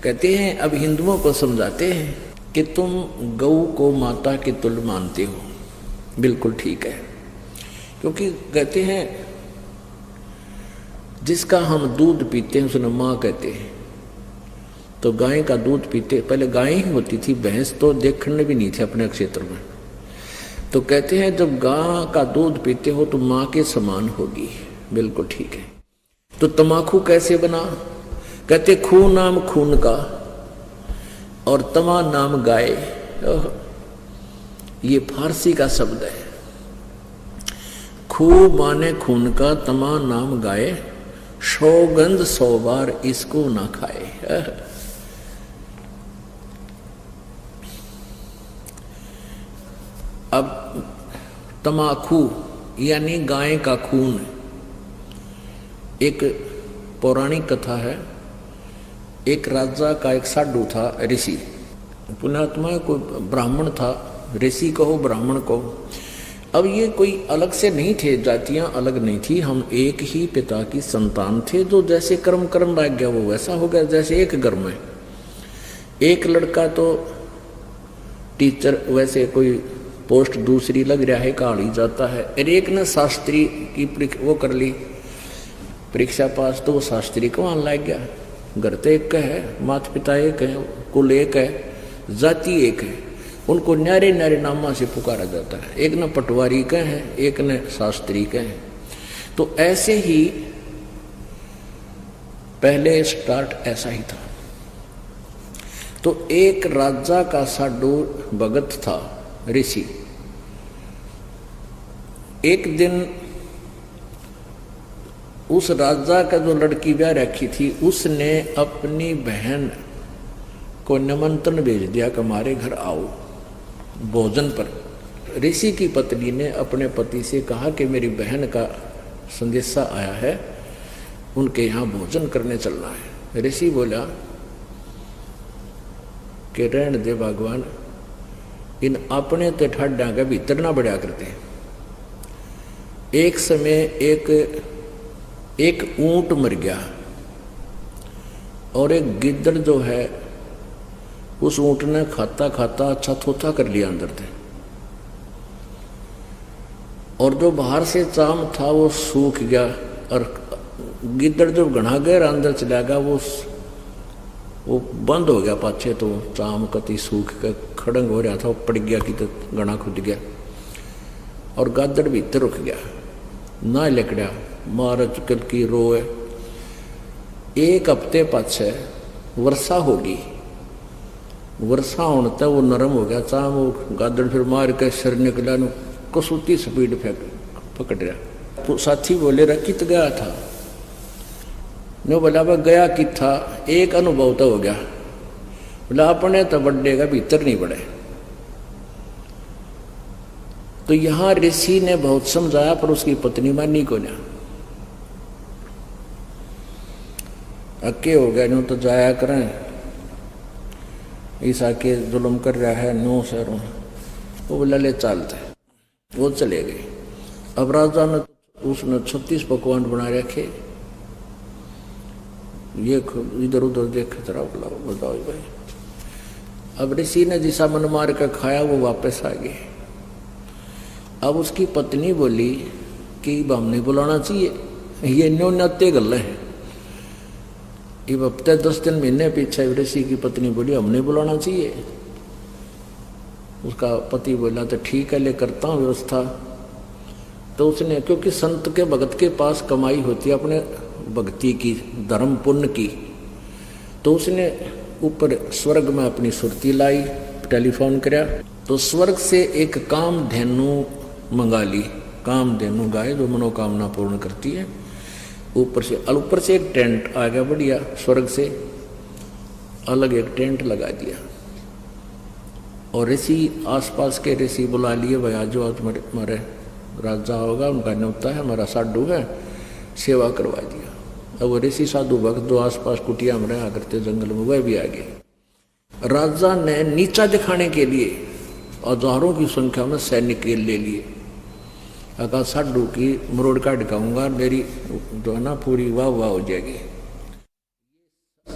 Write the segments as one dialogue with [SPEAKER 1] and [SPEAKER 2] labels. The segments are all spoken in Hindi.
[SPEAKER 1] कहते हैं अब हिंदुओं को समझाते हैं कि तुम गऊ को माता की तुल्य मानते हो, बिल्कुल ठीक है। क्योंकि कहते हैं जिसका हम दूध पीते हैं उसने माँ कहते हैं। तो गाय का दूध पीते, पहले गाय ही होती थी, भैंस तो देखने भी नहीं थे अपने क्षेत्र में। तो कहते हैं जब गाय का दूध पीते हो तो माँ के समान होगी, बिल्कुल ठीक है। तो तमाकू कैसे बना? कहते खून नाम खून का और तमा नाम गाय। ये फारसी का शब्द है। खू माने खून का, तमा नाम गाय, सौगंध 100 बार इसको ना खाए। अब तमाकू यानी गाय का खून। एक पौराणिक कथा है, एक राजा का एक साधु था, ऋषि, पुण्यात्मा कोई ब्राह्मण था, ऋषि कहो ब्राह्मण कहो। अब ये कोई अलग से नहीं थे, जातियां अलग नहीं थी, हम एक ही पिता की संतान थे। जो जैसे कर्म लग गया वो वैसा हो गया। जैसे एक घर में एक लड़का तो टीचर, वैसे कोई पोस्ट दूसरी लग रहा है, काल ही जाता है। और एक ने शास्त्री की वो कर ली, परीक्षा पास, तो वो शास्त्री को वहां लग गया। घर तो एक का है, माता पिता एक है, कुल एक है, जाति एक है, उनको न्यारे न्यारे नामा से पुकारा जाता है। एक न पटवारी का है, एक न शास्त्री का है। तो ऐसे ही पहले स्टार्ट ऐसा ही था। तो एक राजा का साधु भगत था, ऋषि। एक दिन उस राजा का जो लड़की ब्याह रखी थी, उसने अपनी बहन को निमंत्रण भेज दिया कि हमारे घर आओ भोजन पर। ऋषि की पत्नी ने अपने पति से कहा कि मेरी बहन का संदेशा आया है, उनके यहाँ भोजन करने चलना है। ऋषि बोला कि रहने दे भगवान, इन अपने तो ठाड्डा के भीतर ना बढ़िया करते। एक समय एक ऊंट मर गया और एक गिद्दड़ जो है उस ऊंट ने खाता खाता अच्छा थोथा कर लिया अंदर से, और जो बाहर से चाम था वो सूख गया। और गिद्दड़ जो घना गहरा अंदर चला गया वो बंद हो गया पाछे, तो चाम कति सूख के खड़ंग हो रहा था, वो पड़ गया कि तो घना खुद गया। और गादड़ भीतर रुक गया, ना लकड़ा मार चुकल की रोए। एक हफ्ते पाछे वर्षा होगी, वर्षा होने तक वो नरम हो गया चाम, वो गादड़ फिर मार के सिर निकला, कसूती स्पीड फेंक पकड़ रहा। साथी बोले रहा कित गया था? नो बोला वह गया कि था, एक अनुभव तो हो गया। बोला अपने तो बड्डे का भीतर नहीं बढ़े। तो यहां ऋषि ने बहुत समझाया पर उसकी पत्नी मानी को ना, अक्के हो गया। नो तो जाया करें, ईसा के जुल्म कर रहा है नो सरों। वो बोला ले चलते, वो चले गए। अब राजा ने उसने 36 पकवान बना रखे, ये इधर उधर देखे तरह बताओ भाई। अब ऋषि ने जिसा मन मार कर खाया वो वापस आ गए। अब उसकी पत्नी बोली कि अब हमने बुलाना चाहिए, ये न्यो नत्ते गल है। अब हफ्ते 10 दिन महीने पीछे ऋषि की पत्नी बोली हमने बुलाना चाहिए। उसका पति बोला तो ठीक है, ले करता हूँ व्यवस्था। तो उसने, क्योंकि संत के भगत के पास कमाई होती है अपने भक्ति की, धर्म पुण्य की, तो उसने ऊपर स्वर्ग में अपनी सुरती लाई, टेलीफोन कराया। तो स्वर्ग से एक कामधेनु मंगा ली, कामधेनु गाय जो मनोकामना पूर्ण करती है। ऊपर से एक टेंट आ गया बढ़िया, स्वर्ग से अलग एक टेंट लगा दिया। और ऋषि आसपास के ऋषि बुला लिए, भाई आज जो हमारे राजा होगा उनका न्योता है, हमारा साधु है, सेवा करवा दिया। अब वो ऋषि साधु भक्त जो आसपास कुटिया में रहा करते जंगल में, वह भी आ गए। राजा ने नीचा दिखाने के लिए हजारों की संख्या में सैनिक ले लिए। अगर साधु की मरोड़ का दिखाऊंगा, मेरी जो है ना पूरी वाह वाह हो जाएगी।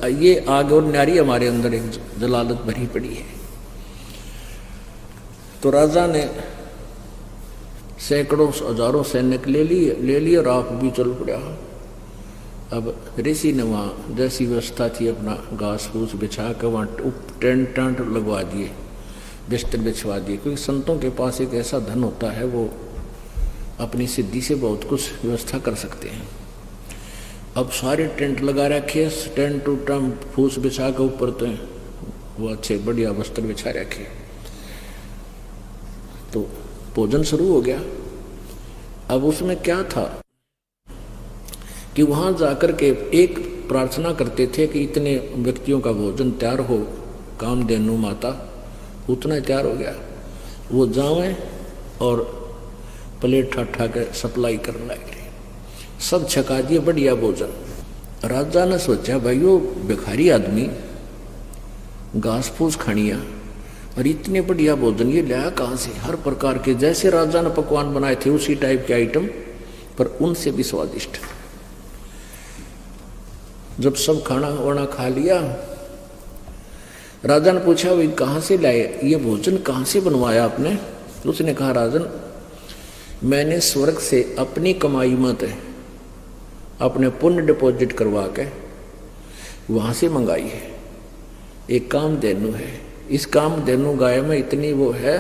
[SPEAKER 1] ये आग और न्यारी हमारे अंदर एक जलालत भरी पड़ी है। तो राजा ने सैकड़ों हजारों सैनिक ले लिए और आप भी चल पड़ा। अब ऋषि ने वहाँ जैसी व्यवस्था थी अपना घास फूस बिछा कर वहाँ टेंट टांट लगवा दिए, बिस्तर बिछवा दिए, क्योंकि संतों के पास एक ऐसा धन होता है वो अपनी सिद्धि से बहुत कुछ व्यवस्था कर सकते हैं। अब सारे टेंट लगा रखे, टेंट टूटम फूस बिछा के ऊपर तो वो अच्छे बढ़िया वस्त्र बिछा रखे। तो भोजन शुरू हो गया। अब उसमें क्या था कि वहां जाकर के एक प्रार्थना करते थे कि इतने व्यक्तियों का भोजन तैयार हो, कामधेनु माता उतना तैयार हो गया, वो जावें और प्लेट ठाठा के सप्लाई करने लगे। सब छका दिए बढ़िया भोजन। राजा ने सोचा भाई वो भिखारी आदमी घास फूस खानिया और इतने बढ़िया भोजन ये लाया कहाँ से? हर प्रकार के जैसे राजा ने पकवान बनाए थे उसी टाइप के आइटम, पर उनसे भी स्वादिष्ट। जब सब खाना वाना खा लिया, राजा ने पूछा भाई कहाँ से लाए ये भोजन, कहाँ से बनवाया आपने? तो उसने कहा राजन मैंने स्वर्ग से अपनी कमाई मत अपने पुण्य डिपॉजिट करवा के वहां से मंगाई है। एक कामधेनु है, इस कामधेनु गाय में इतनी वो है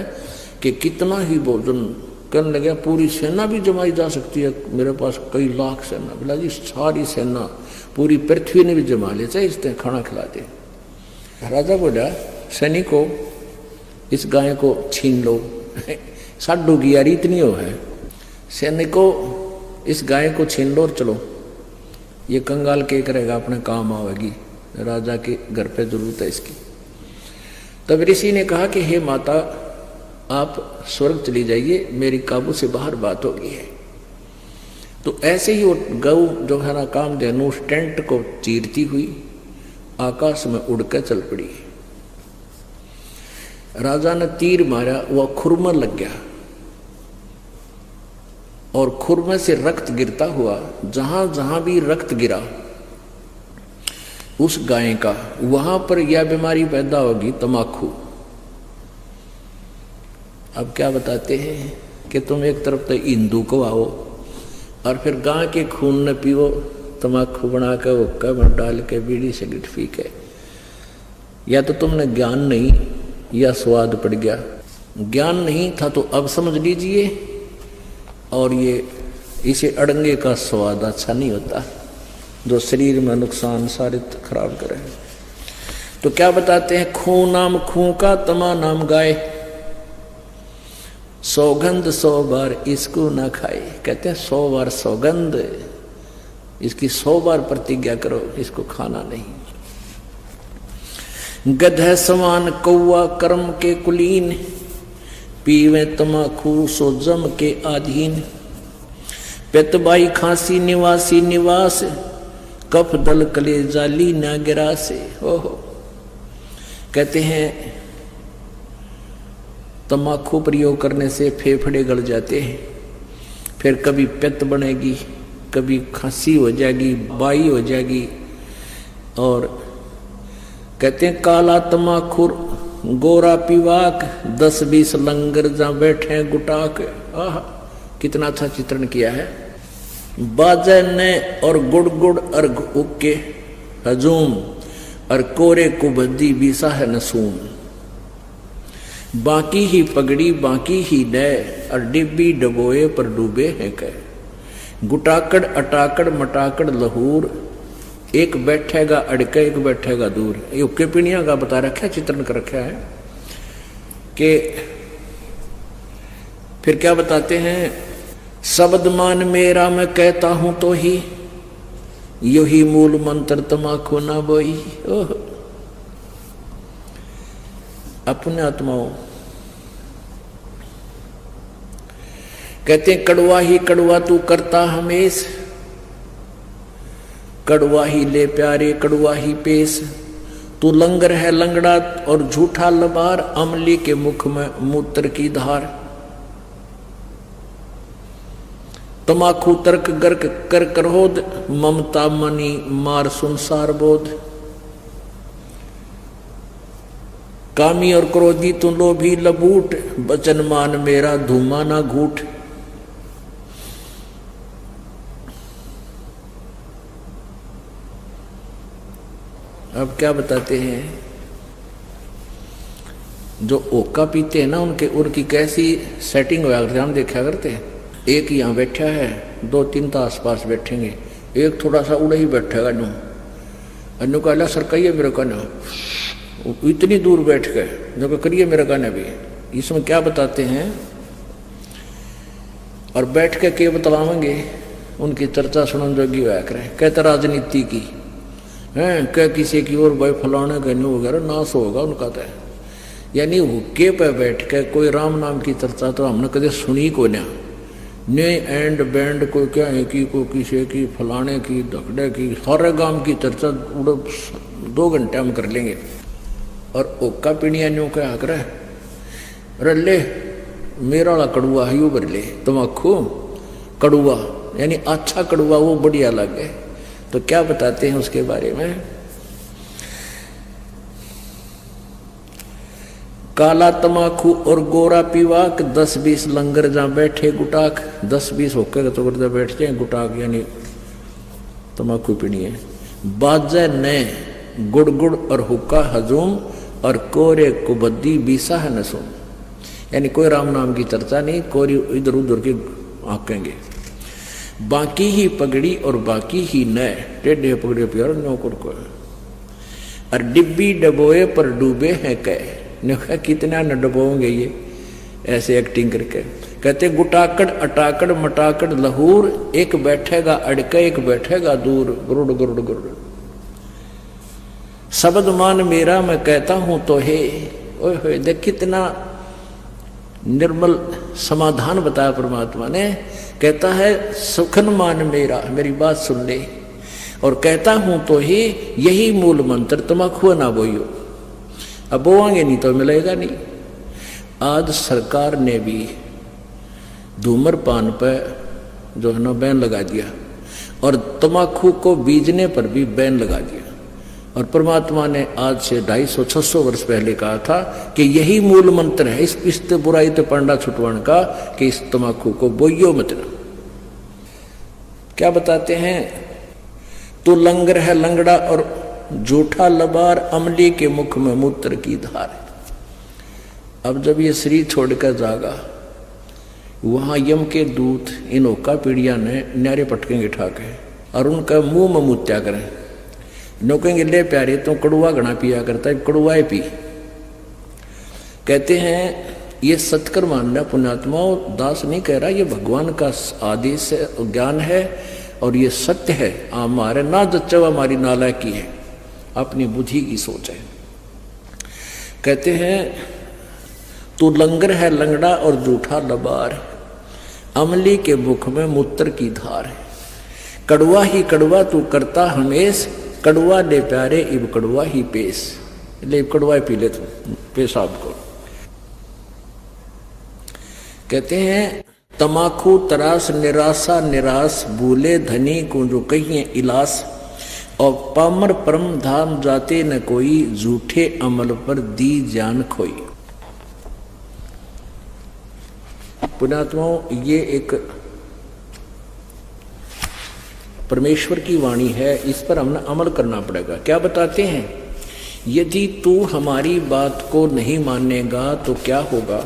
[SPEAKER 1] कि कितना ही भोजन करने लगे पूरी सेना भी जमाई जा सकती है। मेरे पास कई लाख सेना, बोला जी सारी सेना पूरी पृथ्वी ने भी जमा ले, चाहे इसने खाना खिला दे। राजा बोला सैनिकों इस गाय को छीन लो, साडू की यारी इतनी हो है, सैनिकों इस गाय को छीन लो और चलो, ये कंगाल के करेगा अपने काम आवेगी, राजा के घर पे जरूरत है इसकी। तब ऋषि ने कहा कि हे माता आप स्वर्ग चली जाइए, मेरी काबू से बाहर बात हो गई है। तो ऐसे ही वो गऊ जो है ना कामधेनु उस टेंट को चीरती हुई आकाश में उड़कर चल पड़ी। राजा ने तीर मारा, वह खुरमा लग गया और खुरमे से रक्त गिरता हुआ जहां जहां भी रक्त गिरा उस गाय का, वहां पर यह बीमारी पैदा होगी तमाकू। अब क्या बताते हैं कि तुम एक तरफ तो हिंदू को आओ और फिर गाय के खून न पियो, तमाकू बना कर हुक्का में डाल के बीड़ी सिगरेट पी के, या तो तुमने ज्ञान नहीं या स्वाद पड़ गया। ज्ञान नहीं था तो अब समझ लीजिए, और ये इसे अड़ंगे का स्वाद अच्छा नहीं होता जो शरीर में नुकसान सारे खराब करे। तो क्या बताते हैं, खून नाम खूं का तमा नाम गाय, सौगंध 100 बार इसको ना खाए। कहते हैं 100 बार सौगंध, इसकी 100 बार प्रतिज्ञा करो, इसको खाना नहीं। गधे समान कौआ कर्म के कुलीन, पीवे तमाकू सो जम के आधीन। पेतबाई खांसी निवासी निवास, कफ दल कले जाली ना गिरा से। ओहो, कहते हैं तमाकू प्रयोग करने से फेफड़े गल जाते हैं, फिर कभी पित्त बनेगी, कभी खांसी हो जाएगी, बाई हो जाएगी। और कहते हैं काला तमाखुर गोरा पीवाक, 10-20 लंगर जहां बैठे गुटाक। आह कितना अच्छा चित्रण किया है। बाजे ने और गुड़ गुड़ और उक्के हजूम, और कोरे कुबद्दी बीसा है नसूम। बाकी ही पगड़ी बाकी ही डे, और डिब्बी डबोए पर डूबे हैं कह। गुटाकड़ अटाकड़ मटाकड़ लहूर, एक बैठेगा अड़के एक बैठेगा दूर। ये उक्के पीणिया का बता रखा है, चित्रण कर रखा है। कि फिर क्या बताते हैं, शब्द मान मेरा मैं कहता हूं तो ही, यही मूल मंत्र तमाकू ना बोई। ओह, अपने आत्माओं कहते हैं कड़वा ही कड़वा तू करता हमेश, कड़वा ही ले प्यारे कड़वा ही पेश। तू लंगर है लंगड़ा और झूठा लबार, अमली के मुख में मूत्र की धार। तमाकू तर्क गर्क कर क्रोध, ममता मनी मार संसार बोध। कामी और क्रोधी तू लोभी लबूट, बचन मान मेरा धूमा ना घूट। अब क्या बताते हैं, जो ओका पीते हैं ना उनकी कैसी सेटिंग होया करते हम देखा करते हैं। एक यहाँ बैठा है, 2-3 तो आसपास बैठेंगे, एक थोड़ा सा उड़ा ही बैठेगा नू, अन्नू कहला सर कहिए मेरे का ना, इतनी दूर बैठ गए जो करिए मेरे का ना भी। इसमें क्या बताते हैं, और बैठ के के बतलावेंगे उनकी चर्चा सुनन जोगी होया करें। कहते राजनीति की है, क्या किसी की और भाई फलाने का नहीं वगैरह नाश होगा उनका तो, यानी हुक्के पे बैठ के कोई राम नाम की चर्चा तो हमने कदे सुनी को ना, ने एंड बैंड कोई क्या है कि कोई किसी की फलाने की धकड़े की, सारे गांव की चर्चा 2 घंटे हम कर लेंगे। और ओका पीड़िया न्यू क्या करे, रले मेरा वाला कड़ुआ है यू भर ले, तुम आखो कड़ुआ यानी अच्छा कड़ुआ वो बढ़िया लगे। तो क्या बताते हैं उसके बारे में, काला तमाकू और गोरा पीवाक, 10-20 लंगर जहां बैठे गुटाक। 10-20 होकर तो करते बैठ जाए गुटाक यानी तमाकू पीनी है। बाजे ने गुड़ गुड़ और हुक्का हजूम, और कोरे कुबद्दी बीसा है नसूम, यानी कोई राम नाम की चर्चा नहीं, कोरी इधर उधर की आकेंगे। बाकी ही पगड़ी और बाकी ही नए, टेढ़े पगड़े प्यार नौकर को, और डिब्बी डबोए पर डूबे हैं कह। ने कहा कितना न डबोंगे ये ऐसे एक्टिंग करके। कहते गुटाकड़ अटाकड़ मटाकड़ लहूर, एक बैठेगा अड़के एक बैठेगा दूर, गुरुड़ गुरुड़ गुरुड़। शब्द मान मेरा मैं कहता हूं तो हे। ओए होए देख कितना निर्मल समाधान बताया परमात्मा ने। कहता है सुखन मान मेरा, मेरी बात सुन ले, और कहता हूं तो ही, यही मूल मंत्र, तमाकू ना बोइयो। अब बोआंगे नहीं तो मिलेगा नहीं। आज सरकार ने भी धूम्रपान पर जो है ना बैन लगा दिया, और तमाकू को बीजने पर भी बैन लगा दिया। और परमात्मा ने आज से 250-600 वर्ष पहले कहा था कि यही मूल मंत्र है इस बुराई तो पंडा छुटवाण का, कि इस तमाकू को बोइयो मत ना। क्या बताते हैं, तो लंगर है लंगड़ा और झूठा लबार, अमली के मुख में मूत्र की धार। अब जब ये शरीर छोड़कर जागा, वहां यम के दूत इन ओका पीड़िया ने न्यारे पटकेंगे ठाके, और उनका मुंह में मूत्या करें। नोकेंगे ले प्यारे तो कड़ुआ घना पिया करता है, कड़ुआ पी। कहते हैं ये सत्कर मानना पुण्यात्माओं, दास नहीं कह रहा, ये भगवान का आदेश है, ज्ञान है, और ये सत्य है। हमारे ना जच्चा हमारी नालायकी है, अपनी बुद्धि की सोच है। कहते हैं तू लंगर है लंगड़ा और जूठा लबार, अमली के मुख में मूत्र की धार है। कड़वा ही कड़वा तू करता हमेश, कड़वा ले प्यारे इब कड़वा ही पेश। ले कड़वा पी ले तू पेशाब को। कहते हैं तमाकू तरास निराशा निराश, भूले धनी को जो कहिए इलास, और पामर परम धाम जाते न कोई, झूठे अमल पर दी जान खोई। पुण्यात्माओं, ये एक परमेश्वर की वाणी है, इस पर हमने अमल करना पड़ेगा। क्या बताते हैं, यदि तू हमारी बात को नहीं मानेगा तो क्या होगा।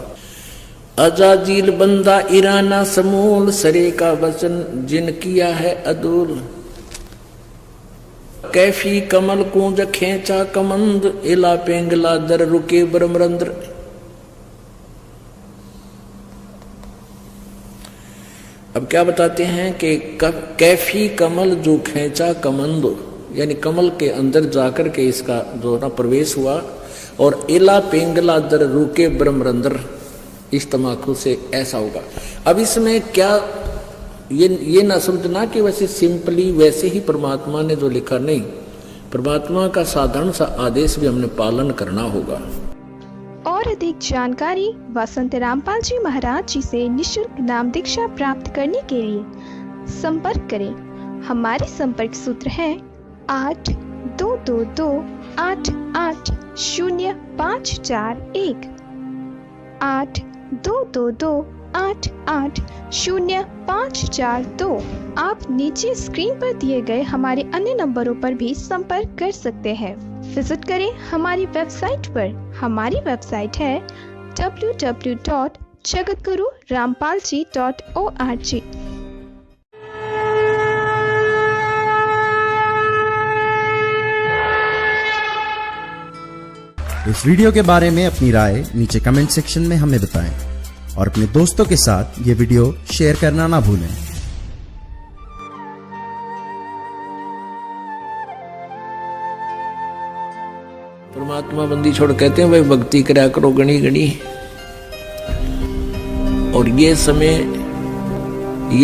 [SPEAKER 1] अजाजील बंदा ईराना समूल, सरे का वचन जिन किया है अदूल। कैफी कमल कूंज खेचा कमंद, इला पेंगला दर रुके ब्रह्मरंद्र। अब क्या बताते हैं कि कैफी कमल जो खेचा कमंद, यानी कमल के अंदर जाकर के इसका जो ना प्रवेश हुआ, और इला पेंगला दर रुके ब्रह्मरंद्र, इस तमाकू से ऐसा होगा। अब इसमें क्या ये ना समझना कि वैसे सिंपली वैसे ही परमात्मा ने जो लिखा, नहीं, परमात्मा का साधारण सा आदेश भी हमने पालन करना होगा।
[SPEAKER 2] और अधिक जानकारी वसंत रामपाल जी महाराज जी से निःशुल्क नाम दीक्षा प्राप्त करने के लिए संपर्क करें। हमारे संपर्क सूत्र है 8222880541 8222880542। आप नीचे स्क्रीन पर दिए गए हमारे अन्य नंबरों पर भी संपर्क कर सकते हैं। विजिट करें हमारी वेबसाइट पर। हमारी वेबसाइट है www.jagatgururampalji.org।
[SPEAKER 3] इस वीडियो के बारे में अपनी राय नीचे कमेंट सेक्शन में हमें बताएं और अपने दोस्तों के साथ ये वीडियो शेयर करना ना भूलें।
[SPEAKER 1] परमात्मा बंदी छोड़ कहते हैं भाई भक्ति करा करो गणी गणी। और ये समय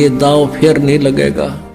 [SPEAKER 1] ये दाव फिर नहीं लगेगा।